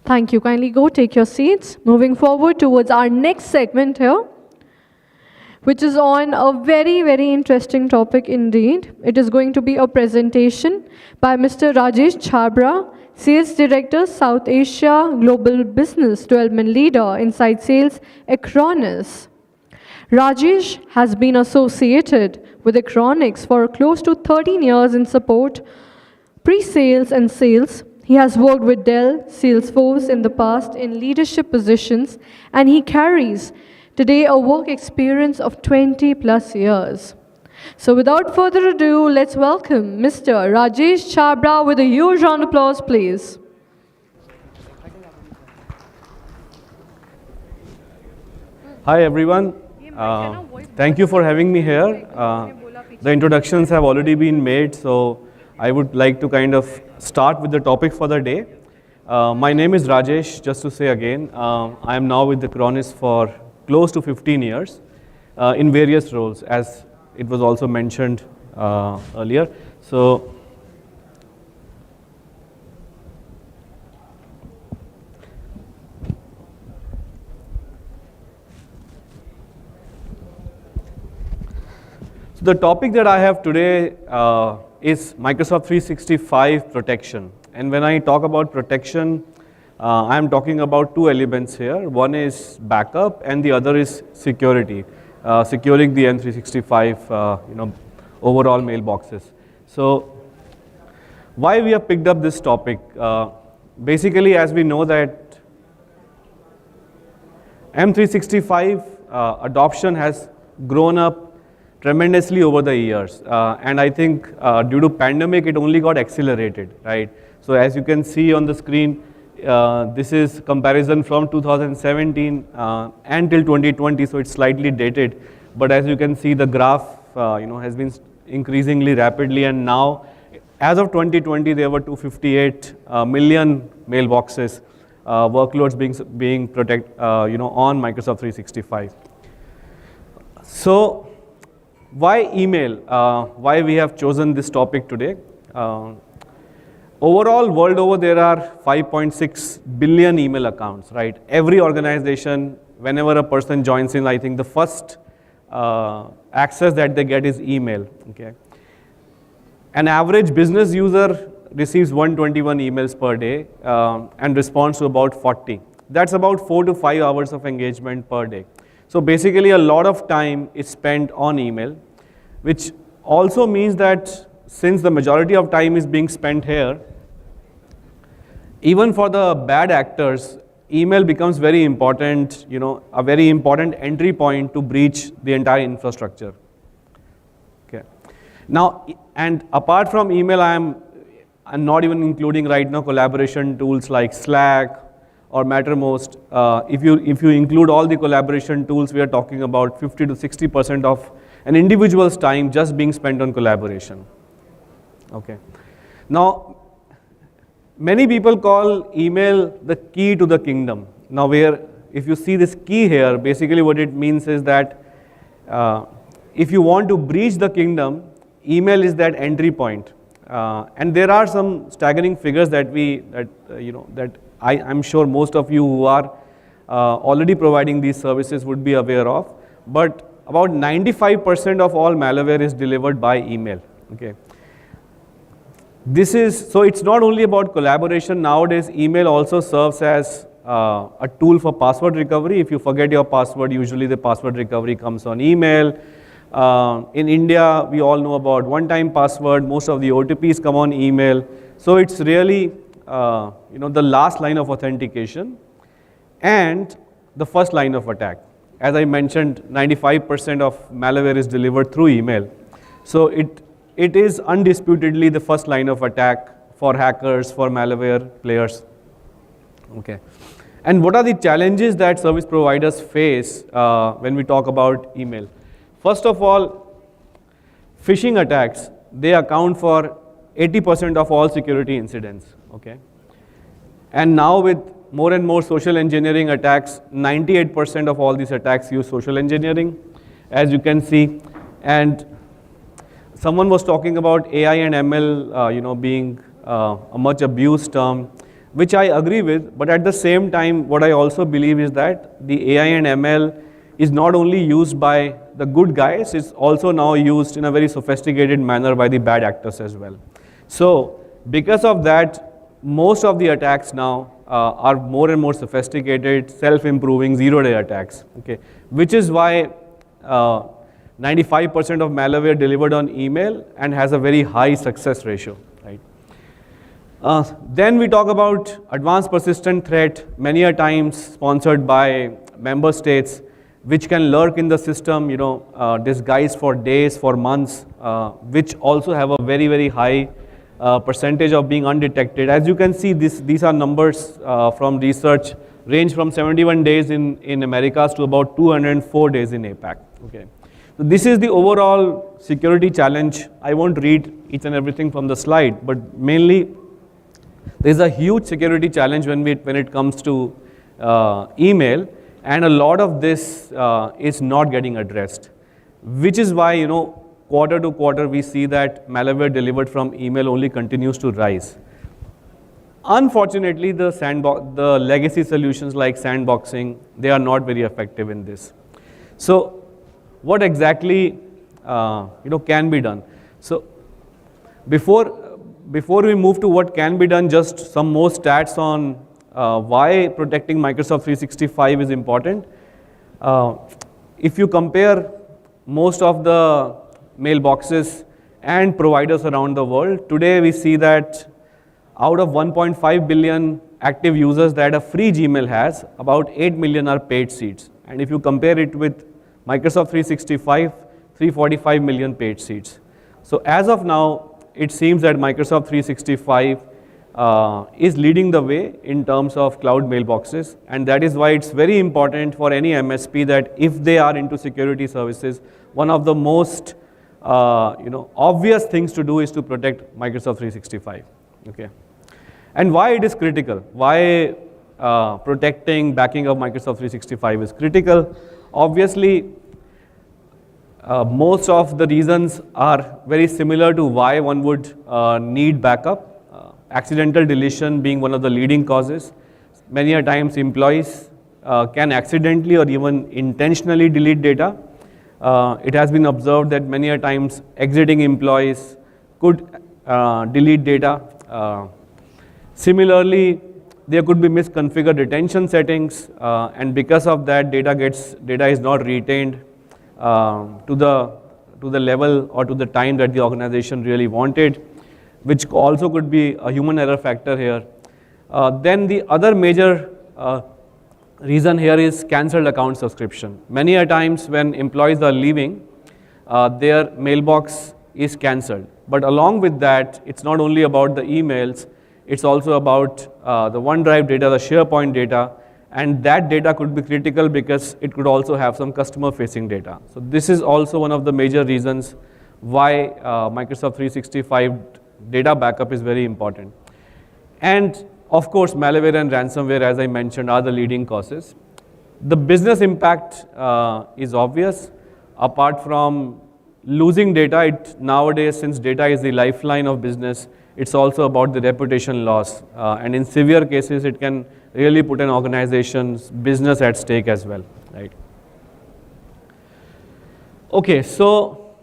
Thank you. Kindly go take your seats. Moving forward towards our next segment here, which is on a very, very interesting topic indeed. It is going to be a presentation by Mr. Rajesh Chhabra, Sales Director, South Asia Global Business Development Leader, Inside Sales, Acronis. Rajesh has been associated with Acronis for close to 13 years in support, pre-sales and sales. He has worked with Dell, Salesforce in the past in leadership positions, and he carries today a work experience of 20 plus years. So without further ado, let's welcome Mr. Rajesh Chhabra with a huge round of applause, please. Hi everyone. Thank you for having me here. The introductions have already been made, so I would like to kind of start with the topic for the day. My name is Rajesh, just to say again. I am now with Acronis for close to 15 years in various roles, as it was also mentioned earlier. So the topic that I have today is Microsoft 365 protection. And when I talk about protection, I am talking about two elements here. One is backup and the other is security, securing the M365 overall mailboxes. So why we have picked up this topic? Basically, as we know that M365 adoption has grown up tremendously over the years, and I think due to pandemic it only got accelerated, right? So as you can see on the screen, this is comparison from 2017 until 2020, so it's slightly dated, but as you can see the graph has been increasingly rapidly, and now as of 2020 there were 258 million mailboxes workloads being protected on Microsoft 365. So why email? Why we have chosen this topic today? Overall, world over, there are 5.6 billion email accounts, right? Every organization, whenever a person joins in, I think the first access that they get is email, okay? An average business user receives 121 emails per day and responds to about 40. That's about 4 to 5 hours of engagement per day. So basically a lot of time is spent on email, which also means that since the majority of time is being spent here, even for the bad actors, email becomes very important, a very important entry point to breach the entire infrastructure. Okay. Now, and apart from email, I'm not even including right now collaboration tools like Slack or Mattermost. If you include all the collaboration tools, we are talking about 50 to 60% of an individual's time just being spent on collaboration. Okay. Now, many people call email the key to the kingdom. Now, if you see this key here, basically what it means is that if you want to breach the kingdom, email is that entry point. And there are some staggering figures that I'm sure most of you who are already providing these services would be aware of. But about 95% of all malware is delivered by email. Okay. So it's not only about collaboration. Nowadays, email also serves as a tool for password recovery. If you forget your password, usually the password recovery comes on email. In India, we all know about one-time password. Most of the OTPs come on email. So it's really the last line of authentication and the first line of attack. As I mentioned, 95% of malware is delivered through email. So it is undisputedly the first line of attack for hackers, for malware players. Okay. And what are the challenges that service providers face when we talk about email? First of all, phishing attacks, they account for 80% of all security incidents. Okay. And now with more and more social engineering attacks, 98% of all these attacks use social engineering, as you can see. And someone was talking about AI and ML, being a much abused term. which I agree with, but at the same time, what I also believe is that the AI and ML is not only used by the good guys, it's also now used in a very sophisticated manner by the bad actors as well. So because of that, most of the attacks now are more and more sophisticated, self-improving, zero-day attacks, okay? Which is why 95% of malware delivered on email and has a very high success ratio, right? Then we talk about advanced persistent threat, many a times sponsored by member states, which can lurk in the system, disguised for days, for months, which also have a very, very high percentage of being undetected. As you can see, these are numbers from research, range from 71 days in Americas to about 204 days in APAC. Okay. So this is the overall security challenge. I won't read each and everything from the slide, but mainly there is a huge security challenge when it comes to email, and a lot of this is not getting addressed, which is why quarter to quarter we see that malware delivered from email only continues to rise. Unfortunately, the legacy solutions like sandboxing, they are not very effective in this. So what exactly can be done? So before we move to what can be done, just some more stats on why protecting Microsoft 365 is important. If you compare most of the mailboxes and providers around the world, today we see that out of 1.5 billion active users that a free Gmail has, about 8 million are paid seats. And if you compare it with Microsoft 365, 345 million paid seats. So as of now, it seems that Microsoft 365 is leading the way in terms of cloud mailboxes, and that is why it's very important for any MSP that if they are into security services, one of the most obvious things to do is to protect Microsoft 365. Okay, and why it is critical? Why protecting, backing up Microsoft 365 is critical? Obviously, most of the reasons are very similar to why one would need backup. Accidental deletion being one of the leading causes. Many a times employees can accidentally or even intentionally delete data. It has been observed that many a times exiting employees could delete data. Similarly, there could be misconfigured retention settings, and because of that, data is not retained to the level or to the time that the organization really wanted, which also could be a human error factor here. Then the other major reason here is cancelled account subscription. Many a times when employees are leaving, their mailbox is cancelled. But along with that, it's not only about the emails, it's also about the OneDrive data, the SharePoint data, and that data could be critical because it could also have some customer-facing data. So this is also one of the major reasons why Microsoft 365 data backup is very important. And of course, malware and ransomware, as I mentioned, are the leading causes. The business impact is obvious. Apart from losing data, nowadays, since data is the lifeline of business, it's also about the reputation loss. And in severe cases, it can really put an organization's business at stake as well, right? Okay, so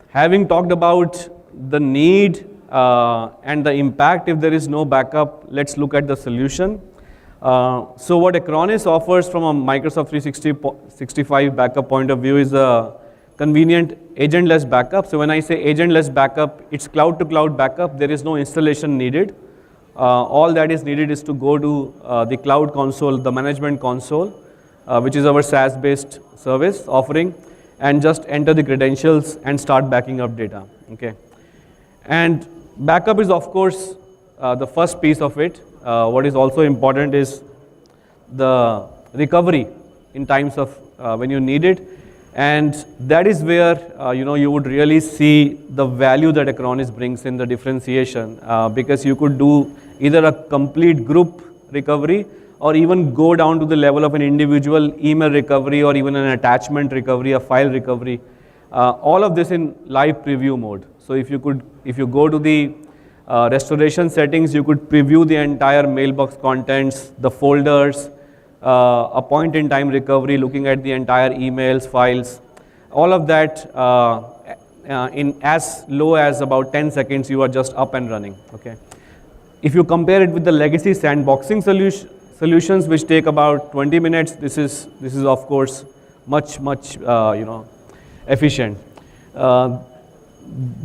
having talked about the need and the impact if there is no backup, let's look at the solution. So what Acronis offers from a Microsoft 365 backup point of view is a convenient agentless backup. So when I say agentless backup, it's cloud-to-cloud backup. There is no installation needed. All that is needed is to go to the cloud console, the management console, which is our SaaS-based service offering, and just enter the credentials and start backing up data. Okay, and backup is of course the first piece of it. What is also important is the recovery in times of when you need it, and that is where you would really see the value that Acronis brings in the differentiation, because you could do either a complete group recovery or even go down to the level of an individual email recovery or even an attachment recovery, a file recovery, all of this in live preview mode. So if you go to the Restoration settings, you could preview the entire mailbox contents, the folders, a point-in-time recovery, looking at the entire emails, files, all of that in as low as about 10 seconds, you are just up and running. Okay. If you compare it with the legacy sandboxing solutions, which take about 20 minutes, this is of course much efficient.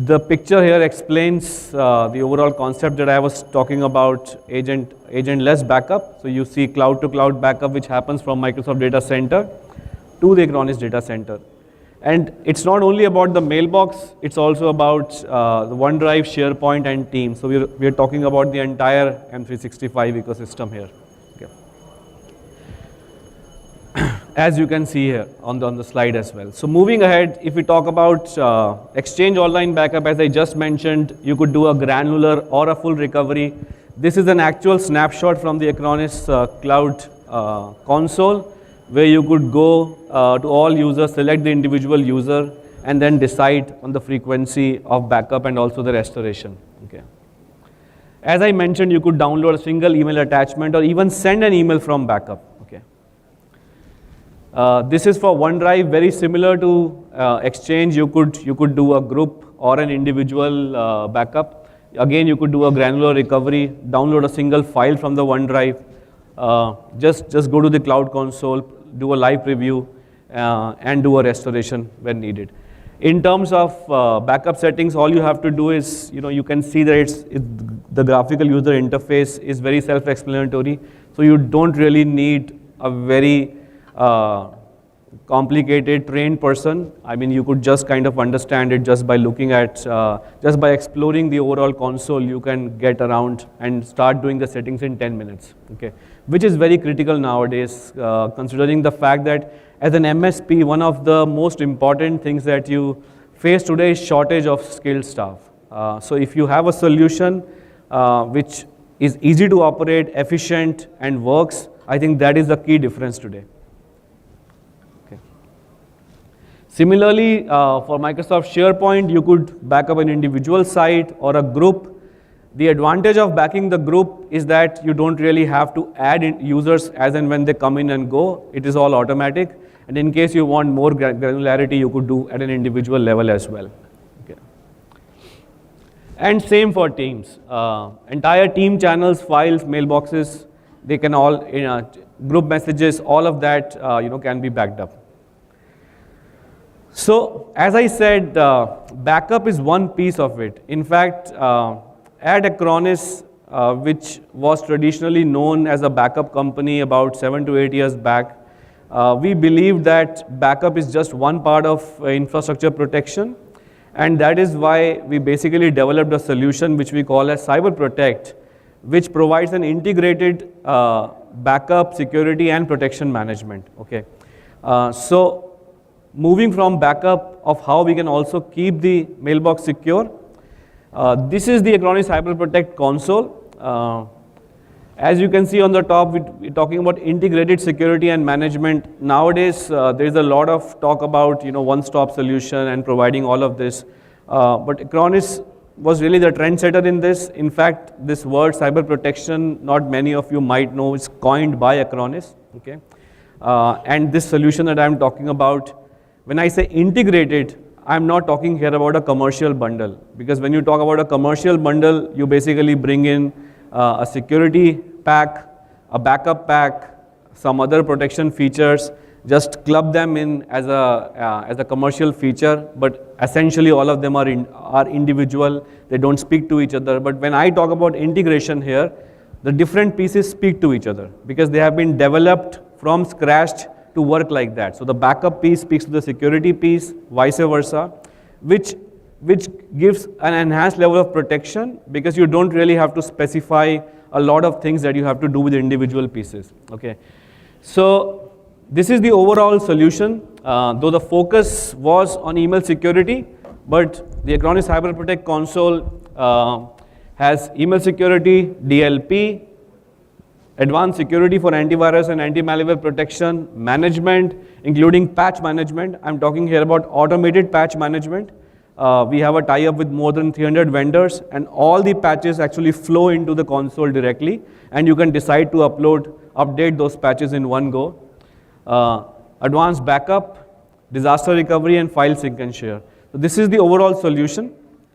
The picture here explains the overall concept that I was talking about, agentless backup. So you see cloud-to-cloud backup, which happens from Microsoft Data Center to the Acronis Data Center. And it's not only about the mailbox, it's also about the OneDrive, SharePoint, and Teams. So we're talking about the entire M365 ecosystem here. As you can see here on the slide as well. So moving ahead, if we talk about Exchange Online Backup, as I just mentioned, you could do a granular or a full recovery. This is an actual snapshot from the Acronis Cloud console, where you could go to all users, select the individual user, and then decide on the frequency of backup and also the restoration. Okay. As I mentioned, you could download a single email attachment or even send an email from backup. This is for OneDrive, very similar to Exchange. You could do a group or an individual backup. Again, you could do a granular recovery, download a single file from the OneDrive, just go to the Cloud Console, do a live preview, and do a restoration when needed. In terms of backup settings, all you have to do is, you can see that the graphical user interface is very self-explanatory. So you don't really need a very complicated trained person. I mean, you could just kind of understand it just by looking at, just by exploring the overall console. You can get around and start doing the settings in 10 minutes, okay? Which is very critical nowadays, considering the fact that as an MSP, one of the most important things that you face today is shortage of skilled staff. So if you have a solution which is easy to operate, efficient, and works, I think that is the key difference today. Similarly, for Microsoft SharePoint, you could back up an individual site or a group. The advantage of backing the group is that you don't really have to add in users as and when they come in and go. It is all automatic. And in case you want more granularity, you could do at an individual level as well. Okay. And same for Teams. Entire team channels, files, mailboxes, they can all, group messages, all of that can be backed up. So, as I said, backup is one piece of it. In fact, at Acronis, which was traditionally known as a backup company about 7 to 8 years back, we believed that backup is just one part of infrastructure protection, and that is why we basically developed a solution which we call as Cyber Protect, which provides an integrated backup, security, and protection management. Okay, so moving from backup of how we can also keep the mailbox secure. This is the Acronis Cyber Protect console. As you can see on the top, we're talking about integrated security and management. Nowadays, there is a lot of talk about one-stop solution and providing all of this. But Acronis was really the trendsetter in this. In fact, this word cyber protection, not many of you might know, is coined by Acronis. Okay, and this solution that I'm talking about, when I say integrated, I'm not talking here about a commercial bundle, because when you talk about a commercial bundle, you basically bring in a security pack, a backup pack, some other protection features, just club them in as a commercial feature, but essentially all of them are individual, they don't speak to each other. But when I talk about integration here, the different pieces speak to each other because they have been developed from scratch to work like that. So the backup piece speaks to the security piece, vice versa, which gives an enhanced level of protection because you don't really have to specify a lot of things that you have to do with individual pieces. Okay, so this is the overall solution. Though the focus was on email security, but the Acronis Cyber Protect console has email security, DLP, advanced security for antivirus and anti-malware protection, management, including patch management. I'm talking here about automated patch management. We have a tie-up with more than 300 vendors, and all the patches actually flow into the console directly, and you can decide to update those patches in one go. Advanced backup, disaster recovery, and file sync and share. So this is the overall solution.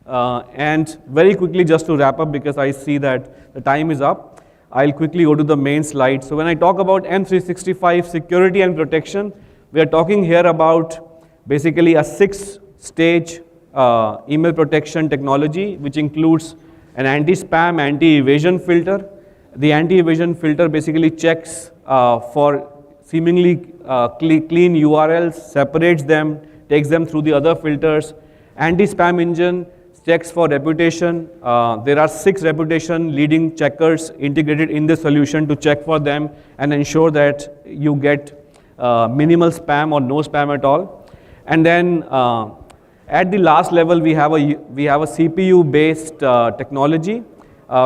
And very quickly, just to wrap up, because I see that the time is up, I'll quickly go to the main slide. So when I talk about M365 security and protection, we are talking here about basically a 6-stage email protection technology, which includes an anti-spam, anti-evasion filter. The anti-evasion filter basically checks for seemingly clean URLs, separates them, takes them through the other filters. Anti-spam engine checks for reputation. There are 6 reputation leading checkers integrated in the solution to check for them and ensure that you get minimal spam or no spam at all. And then at the last level, we have a CPU-based technology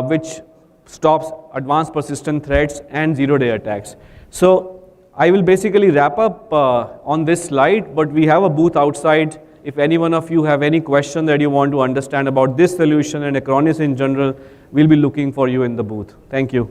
which stops advanced persistent threats and zero-day attacks. So I will basically wrap up on this slide, but we have a booth outside. If any one of you have any question that you want to understand about this solution and Acronis in general, we'll be looking for you in the booth. Thank you.